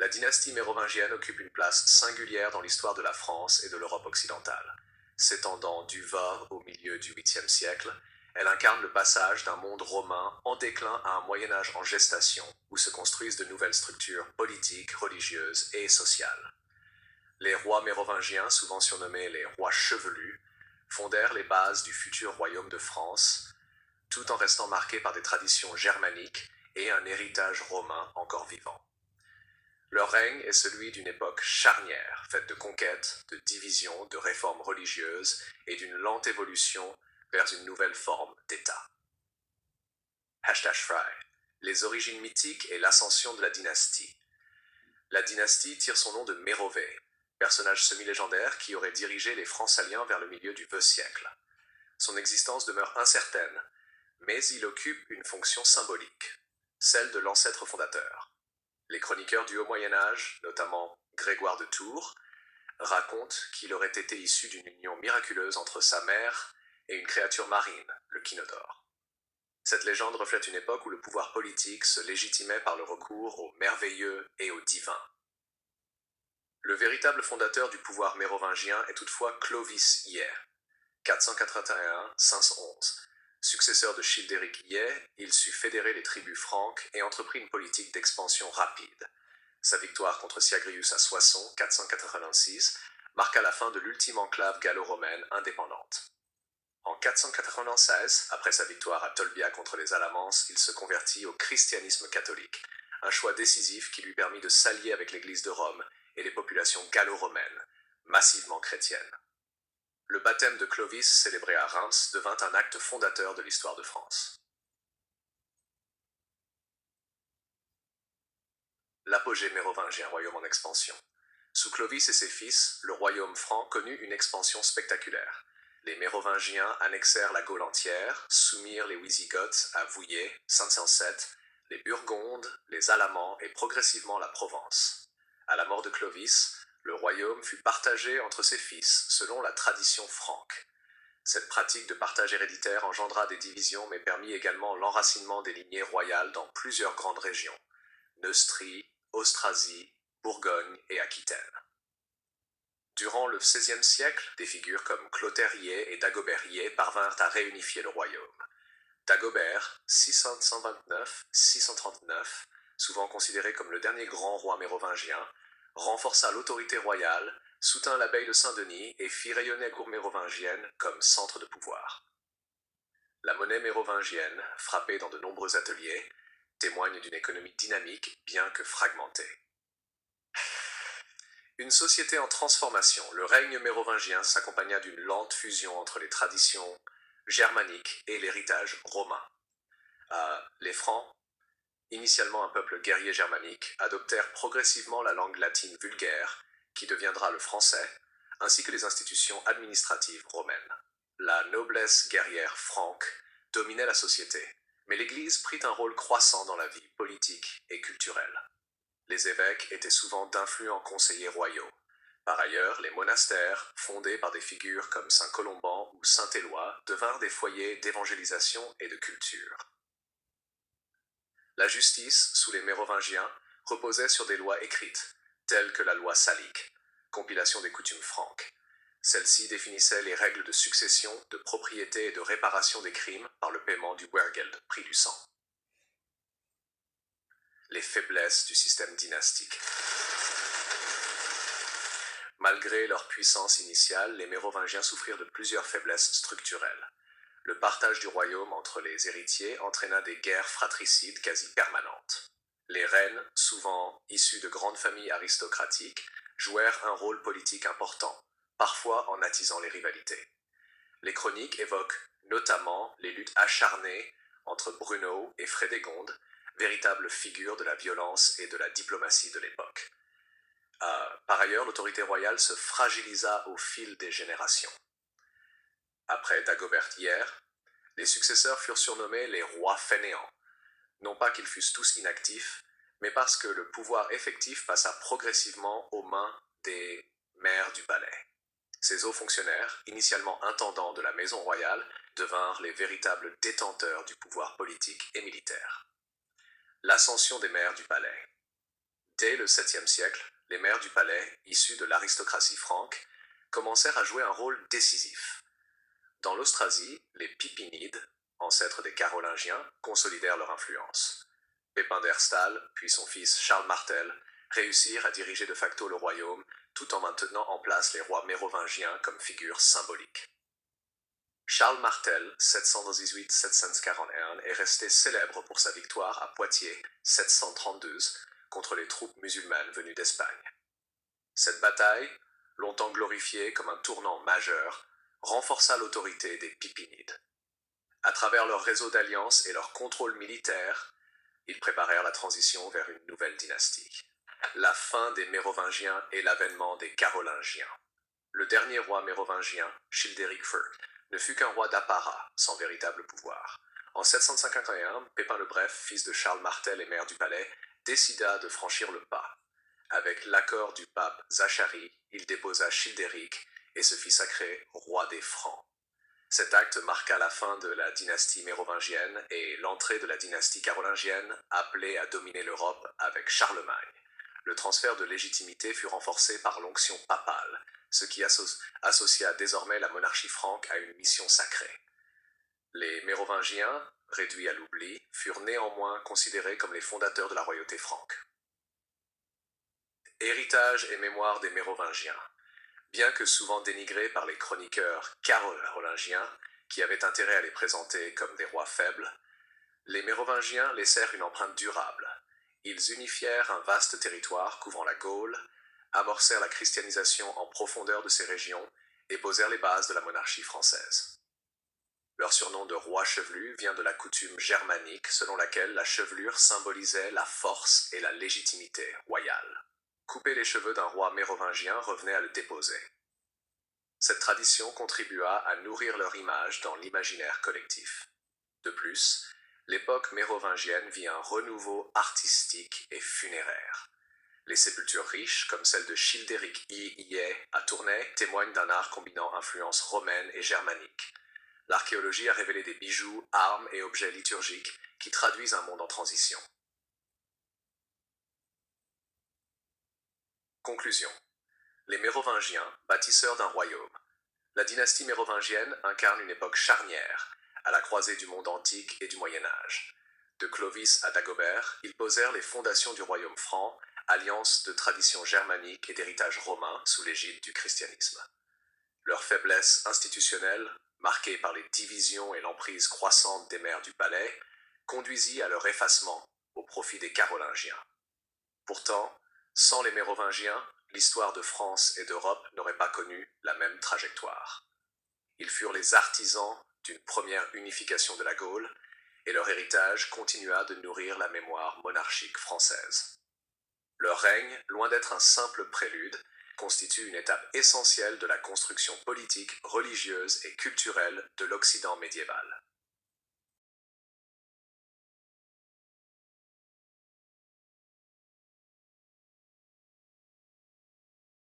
La dynastie mérovingienne occupe une place singulière dans l'histoire de la France et de l'Europe occidentale. S'étendant du Var au milieu du 8e siècle, elle incarne le passage d'un monde romain en déclin à un Moyen-Âge en gestation, où se construisent de nouvelles structures politiques, religieuses et sociales. Les rois mérovingiens, souvent surnommés les rois chevelus, fondèrent les bases du futur royaume de France, tout en restant marqués par des traditions germaniques et un héritage romain encore vivant. Leur règne est celui d'une époque charnière, faite de conquêtes, de divisions, de réformes religieuses et d'une lente évolution vers une nouvelle forme d'État. #Fry. Les origines mythiques et l'ascension de la dynastie. La dynastie tire son nom de Mérové, personnage semi-légendaire qui aurait dirigé les Francs-Saliens vers le milieu du VIe siècle. Son existence demeure incertaine, mais il occupe une fonction symbolique, celle de l'ancêtre fondateur. Les chroniqueurs du Haut Moyen-Âge, notamment Grégoire de Tours, racontent qu'il aurait été issu d'une union miraculeuse entre sa mère et une créature marine, le Kynodore. Cette légende reflète une époque où le pouvoir politique se légitimait par le recours au merveilleux et au divin. Le véritable fondateur du pouvoir mérovingien est toutefois Clovis Ier, 481-511. Successeur de Childéric Ier, il sut fédérer les tribus franques et entreprit une politique d'expansion rapide. Sa victoire contre Syagrius à Soissons, 486, marqua la fin de l'ultime enclave gallo-romaine indépendante. En 496, après sa victoire à Tolbia contre les Alamans, il se convertit au christianisme catholique, un choix décisif qui lui permit de s'allier avec l'Église de Rome et les populations gallo-romaines, massivement chrétiennes. Le baptême de Clovis, célébré à Reims, devint un acte fondateur de l'histoire de France. L'apogée mérovingien, royaume en expansion. Sous Clovis et ses fils, le royaume franc connut une expansion spectaculaire. Les Mérovingiens annexèrent la Gaule entière, soumirent les Wisigoths à Vouillé, 507, les Burgondes, les Alamans et progressivement la Provence. À la mort de Clovis, le royaume fut partagé entre ses fils selon la tradition franque. Cette pratique de partage héréditaire engendra des divisions mais permit également l'enracinement des lignées royales dans plusieurs grandes régions, Neustrie, Austrasie, Bourgogne et Aquitaine. Durant le XVIe siècle, des figures comme Clotaire Ier et Dagobert Ier parvinrent à réunifier le royaume. Dagobert, 629-639, souvent considéré comme le dernier grand roi mérovingien, renforça l'autorité royale, soutint l'abbaye de Saint-Denis et fit rayonner la cour mérovingienne comme centre de pouvoir. La monnaie mérovingienne, frappée dans de nombreux ateliers, témoigne d'une économie dynamique bien que fragmentée. Une société en transformation, le règne mérovingien s'accompagna d'une lente fusion entre les traditions germaniques et l'héritage romain. Les Francs, initialement un peuple guerrier germanique, adoptèrent progressivement la langue latine vulgaire, qui deviendra le français, ainsi que les institutions administratives romaines. La noblesse guerrière franque dominait la société, mais l'Église prit un rôle croissant dans la vie politique et culturelle. Les évêques étaient souvent d'influents conseillers royaux. Par ailleurs, les monastères, fondés par des figures comme saint Colomban ou saint Éloi, devinrent des foyers d'évangélisation et de culture. La justice, sous les Mérovingiens, reposait sur des lois écrites, telles que la loi salique, compilation des coutumes franques. Celle-ci définissait les règles de succession, de propriété et de réparation des crimes par le paiement du wergeld, prix du sang. Les faiblesses du système dynastique. Malgré leur puissance initiale, les Mérovingiens souffrirent de plusieurs faiblesses structurelles. Le partage du royaume entre les héritiers entraîna des guerres fratricides quasi permanentes. Les reines, souvent issues de grandes familles aristocratiques, jouèrent un rôle politique important, parfois en attisant les rivalités. Les chroniques évoquent notamment les luttes acharnées entre Bruno et Frédégonde, véritables figures de la violence et de la diplomatie de l'époque. Par ailleurs, l'autorité royale se fragilisa au fil des générations. Après Dagobert Ier, les successeurs furent surnommés les rois fainéants, non pas qu'ils fussent tous inactifs, mais parce que le pouvoir effectif passa progressivement aux mains des maires du palais. Ces hauts fonctionnaires, initialement intendants de la maison royale, devinrent les véritables détenteurs du pouvoir politique et militaire. L'ascension des maires du palais. Dès le 7e siècle, les maires du palais, issus de l'aristocratie franque, commencèrent à jouer un rôle décisif. Dans l'Austrasie, les Pipinides, ancêtres des Carolingiens, consolidèrent leur influence. Pépin d'Herstal, puis son fils Charles Martel, réussirent à diriger de facto le royaume tout en maintenant en place les rois mérovingiens comme figure symbolique. Charles Martel, 718-741, est resté célèbre pour sa victoire à Poitiers, 732, contre les troupes musulmanes venues d'Espagne. Cette bataille, longtemps glorifiée comme un tournant majeur, renforça l'autorité des Pipinides. À travers leur réseau d'alliances et leur contrôle militaire, ils préparèrent la transition vers une nouvelle dynastie. La fin des Mérovingiens et l'avènement des Carolingiens. Le dernier roi mérovingien, Childéric Feu, ne fut qu'un roi d'apparat, sans véritable pouvoir. En 751, Pépin le Bref, fils de Charles Martel et maire du palais, décida de franchir le pas. Avec l'accord du pape Zachary, il déposa Childéric et se fit sacrer roi des Francs. Cet acte marqua la fin de la dynastie mérovingienne et l'entrée de la dynastie carolingienne, appelée à dominer l'Europe avec Charlemagne. Le transfert de légitimité fut renforcé par l'onction papale, ce qui associa désormais la monarchie franque à une mission sacrée. Les Mérovingiens, réduits à l'oubli, furent néanmoins considérés comme les fondateurs de la royauté franque. Héritage et mémoire des Mérovingiens. Bien que souvent dénigrés par les chroniqueurs carolingiens, qui avaient intérêt à les présenter comme des rois faibles, les Mérovingiens laissèrent une empreinte durable. Ils unifièrent un vaste territoire couvrant la Gaule, amorcèrent la christianisation en profondeur de ces régions et posèrent les bases de la monarchie française. Leur surnom de roi chevelu vient de la coutume germanique selon laquelle la chevelure symbolisait la force et la légitimité royale. Couper les cheveux d'un roi mérovingien revenait à le déposer. Cette tradition contribua à nourrir leur image dans l'imaginaire collectif. De plus, l'époque mérovingienne vit un renouveau artistique et funéraire. Les sépultures riches, comme celle de Childéric Ier à Tournai, témoignent d'un art combinant influences romaines et germaniques. L'archéologie a révélé des bijoux, armes et objets liturgiques qui traduisent un monde en transition. Conclusion. Les Mérovingiens, bâtisseurs d'un royaume. La dynastie mérovingienne incarne une époque charnière, à la croisée du monde antique et du Moyen-Âge. De Clovis à Dagobert, ils posèrent les fondations du royaume franc, alliance de traditions germaniques et d'héritage romain sous l'égide du christianisme. Leur faiblesse institutionnelle, marquée par les divisions et l'emprise croissante des maires du palais, conduisit à leur effacement au profit des Carolingiens. Pourtant, sans les Mérovingiens, l'histoire de France et d'Europe n'aurait pas connu la même trajectoire. Ils furent les artisans d'une première unification de la Gaule, et leur héritage continua de nourrir la mémoire monarchique française. Leur règne, loin d'être un simple prélude, constitue une étape essentielle de la construction politique, religieuse et culturelle de l'Occident médiéval.